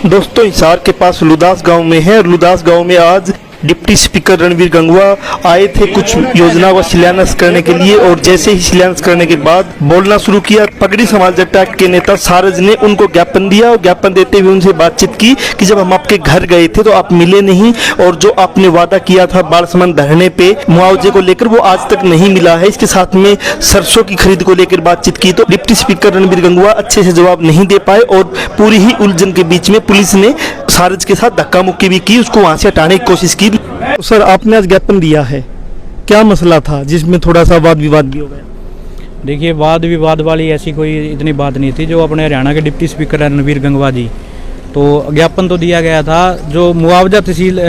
दोस्तों हिसार के पास लुदास गांव में है। लुदास गांव में आज डिप्टी स्पीकर रणवीर गंगवा आए थे कुछ योजना का शिलान्यास करने के लिए, और जैसे ही शिलान्यास करने के बाद बोलना शुरू किया। पगड़ी समाज जट्टा के नेता सारज ने उनको ज्ञापन दिया और ज्ञापन देते हुए उनसे बातचीत की कि जब हम आपके घर गए थे तो आप मिले नहीं, और जो आपने वादा किया था बालसमंद धरने पे मुआवजे को लेकर वो आज तक नहीं मिला है। इसके साथ में सरसों की खरीद को लेकर बातचीत की तो डिप्टी स्पीकर रणवीर गंगवा अच्छे से जवाब नहीं दे पाए, और पूरी ही उलझन के बीच में पुलिस ने सारज के साथ धक्का मुक्की भी की, उसको वहां से हटाने की कोशिश की। तो सर आपने आज ज्ञापन दिया है, क्या मसला था जिसमें थोड़ा सा वाद विवाद भी हो गया? देखिए, वाद विवाद वाली ऐसी कोई इतनी बात नहीं थी। जो अपने हरियाणा के डिप्टी स्पीकर रणवीर गंगवा जी, तो ज्ञापन तो दिया गया था। जो मुआवजा तहसील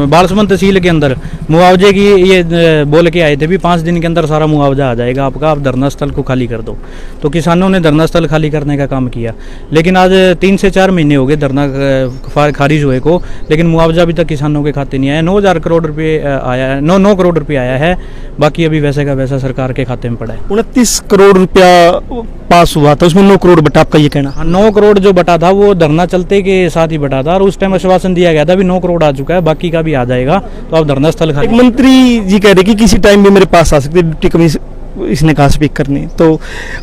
बालसमंद तहसील के अंदर मुआवजे की ये बोल के आए थे भी 5 दिन के अंदर सारा मुआवजा आ जाएगा आपका, आप धरना स्थल को खाली कर दो। तो किसानों ने धरना स्थल खाली करने का काम किया, लेकिन आज 3 से 4 महीने हो गए धरना खारिज हुए को, लेकिन मुआवजा अभी तक किसानों के खाते नहीं आया। 9,000 करोड़ रुपये आया है, 9 करोड़ रुपये आया है, बाकी अभी वैसे का वैसा सरकार के खाते में पड़ा है। 29 करोड़ रुपया पास हुआ था, उसमें 9 करोड़ बटा, आपका ये कहना? 9 करोड़ जो बटा था वो धरना चलते के साथ ही बटा था, और उस टाइम आश्वासन दिया गया था भी 9 करोड़ आ चुका है, बाकी का भी आ जाएगा, तो आप धरना स्थल एक मंत्री जी कह रहे कि किसी टाइम भी मेरे पास आ सकते, डिप्टी कमिश्नर इसने कहा स्पीकर ने, तो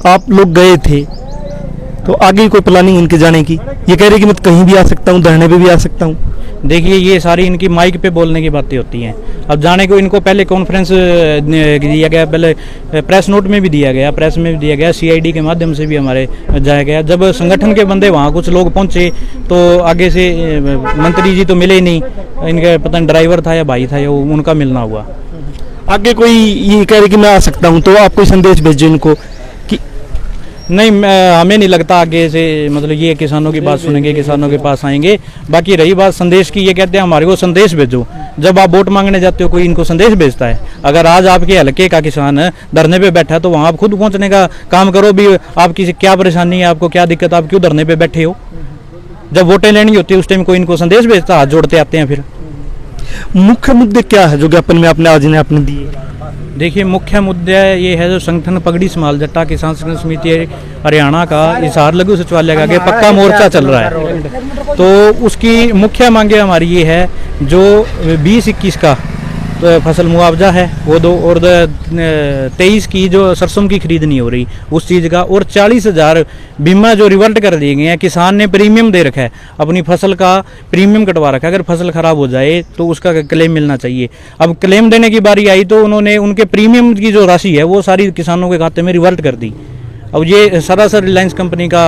आप लोग गए थे तो आगे कोई प्लानिंग उनके जाने की? ये कह रहे कि मैं कहीं भी आ सकता हूँ, धरने पे भी आ सकता हूँ। देखिए, ये सारी इनकी माइक पे बोलने की बातें होती हैं। अब जाने को इनको पहले कॉन्फ्रेंस दिया गया, पहले प्रेस नोट में भी दिया गया, प्रेस में भी दिया गया, सीआईडी के माध्यम से भी हमारे जाया गया। जब संगठन के बंदे वहाँ कुछ लोग पहुँचे तो आगे से मंत्री जी तो मिले ही नहीं, इनका पता नहीं ड्राइवर था या भाई था या उनका मिलना हुआ। आगे कोई ये कह रहे कि मैं आ सकता हूँ, तो आप कोई संदेश भेजो इनको कि नहीं, हमें नहीं लगता आगे से मतलब ये किसानों की बात सुनेंगे, किसानों के पास आएंगे। बाकी रही बात संदेश की, ये कहते हैं हमारे को संदेश भेजो। जब आप वोट मांगने जाते हो कोई इनको संदेश भेजता है? अगर आज आपके हल्के का किसान धरने पे बैठा है तो वहाँ आप खुद पहुँचने का काम करो भी, आपकी क्या परेशानी है, आपको क्या दिक्कत, आप क्यों धरने पे बैठे हो? जब वोटें लेनी होती है उस टाइम कोई इनको संदेश भेजता, हाथ जोड़ते आते हैं। फिर मुख्य मुद्दे क्या है जो ज्ञापन में आपने आज आपने दिए? देखिए, मुख्य मुद्दा ये है जो संगठन पगड़ी समाल जट्टा किसान संघर्ष समिति हरियाणा का हिसार लघु सचिवालय का आगे पक्का मोर्चा चल रहा है, तो उसकी मुख्य मांगे हमारी ये है जो 20-21 का तो फसल मुआवजा है वो दो, और 23 की जो सरसों की खरीद नहीं हो रही उस चीज़ का, और 40,000 बीमा जो रिवर्ट कर दिए गए हैं। किसान ने प्रीमियम दे रखा है, अपनी फसल का प्रीमियम कटवा रखा है, अगर फसल खराब हो जाए तो उसका क्लेम मिलना चाहिए। अब क्लेम देने की बारी आई तो उन्होंने उनके प्रीमियम की जो राशि है वो सारी किसानों के खाते में रिवर्ट कर दी। अब ये सरासर रिलायंस कंपनी का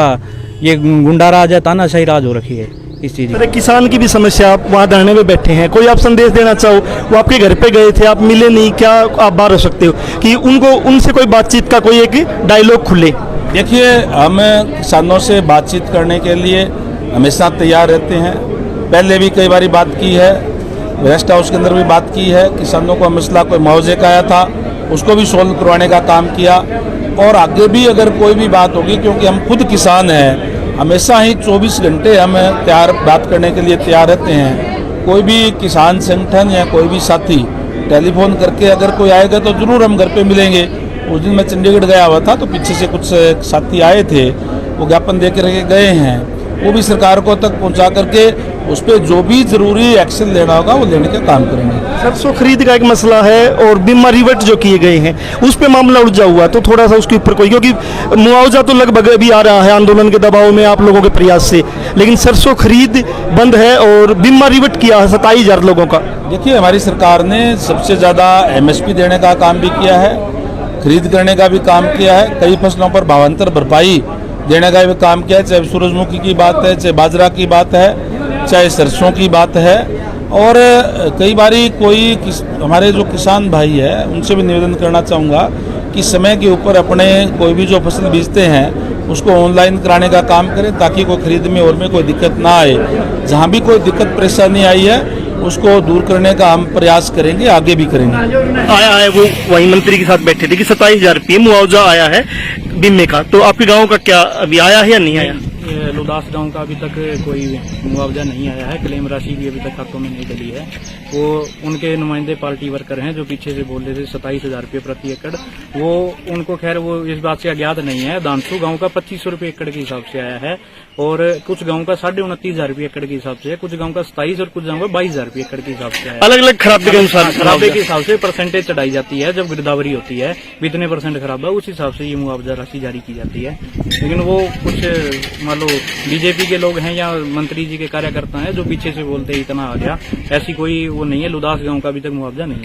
ये गुंडा राज है, तानाशाही राज हो रखी है इस चीज़। अरे किसान की भी समस्या, आप वहाँ धरने में बैठे हैं, कोई आप संदेश देना चाहो? वो आपके घर पे गए थे, आप मिले नहीं, क्या आप बाहर हो सकते हो कि उनको उनसे कोई बातचीत का कोई एक डायलॉग खुले? देखिए, हम किसानों से बातचीत करने के लिए हमेशा तैयार रहते हैं। पहले भी कई बार बात की है, रेस्ट हाउस के अंदर भी बात की है। किसानों को मसला कोई मुआवजे का आया था उसको भी सोल्व करवाने का काम किया, और आगे भी अगर कोई भी बात होगी, क्योंकि हम खुद किसान हैं, हमेशा ही 24 घंटे हम तैयार बात करने के लिए तैयार रहते हैं। कोई भी किसान संगठन या कोई भी साथी टेलीफोन करके अगर कोई आएगा तो ज़रूर हम घर पे मिलेंगे। उस दिन मैं चंडीगढ़ गया हुआ था तो पीछे से कुछ साथी आए थे, वो ज्ञापन दे कर गए हैं, वो भी सरकार को तक पहुंचा करके उस पर जो भी ज़रूरी एक्शन लेना होगा वो लेने का काम करेंगे। सरसों खरीद का एक मसला है, और बीमा रिवर्ट जो किए गए हैं उस पे मामला उलझा हुआ, तो थोड़ा सा उसके ऊपर कोई, क्योंकि मुआवजा तो लगभग अभी आ रहा है आंदोलन के दबाव में आप लोगों के प्रयास से, लेकिन सरसों खरीद बंद है और बीमा रिवर्ट किया है 27,000 लोगों का। देखिए, हमारी सरकार ने सबसे ज़्यादा MSP देने का काम भी किया है, खरीद करने का भी काम किया है, कई फसलों पर भावांतर भरपाई देने का भी काम किया है, चाहे सूरजमुखी की बात है, चाहे बाजरा की बात है, चाहे सरसों की बात है। और कई बारी कोई हमारे जो किसान भाई है उनसे भी निवेदन करना चाहूँगा कि समय के ऊपर अपने कोई भी जो फसल बेचते हैं उसको ऑनलाइन कराने का काम करें, ताकि कोई खरीद में और में कोई दिक्कत ना आए। जहाँ भी कोई दिक्कत परेशानी आई है उसको दूर करने का हम प्रयास करेंगे, आगे भी करेंगे। आया है वो वही मंत्री के साथ बैठे थे कि 27,000 रुपये मुआवजा आया है बीमे का, तो आपके गाँव का क्या अभी आया है या नहीं आया? लुदास गांव का अभी तक कोई मुआवजा नहीं आया है, क्लेम राशि भी अभी तक खातों में नहीं डली है। वो उनके नुमाइंदे पार्टी वर्कर हैं जो पीछे से बोल रहे थे 27,000 रुपये प्रति एकड़, वो उनको खैर वो इस बात से अज्ञात नहीं है। दानसू गांव का 2500 रुपये एकड़ के हिसाब से आया है और कुछ गांव का 29,500 रुपये एकड़ के हिसाब से है, कुछ गांव का 27 और कुछ गांव का 22,000 रुपये एकड़ के हिसाब से है। अलग अलग खराबे के अनुसार खराबे के हिसाब से परसेंटेज चढ़ाई जाती है। जब गिरदावरी होती है इतने परसेंट खराब है, उस हिसाब से ये मुआवजा राशि जारी की जाती है। लेकिन वो कुछ मान लो बीजेपी के लोग हैं या मंत्री जी के कार्यकर्ता हैं जो पीछे से बोलते हैं इतना आ गया, ऐसी कोई वो नहीं है। लुदास गांव का अभी तक मुआवजा नहीं है।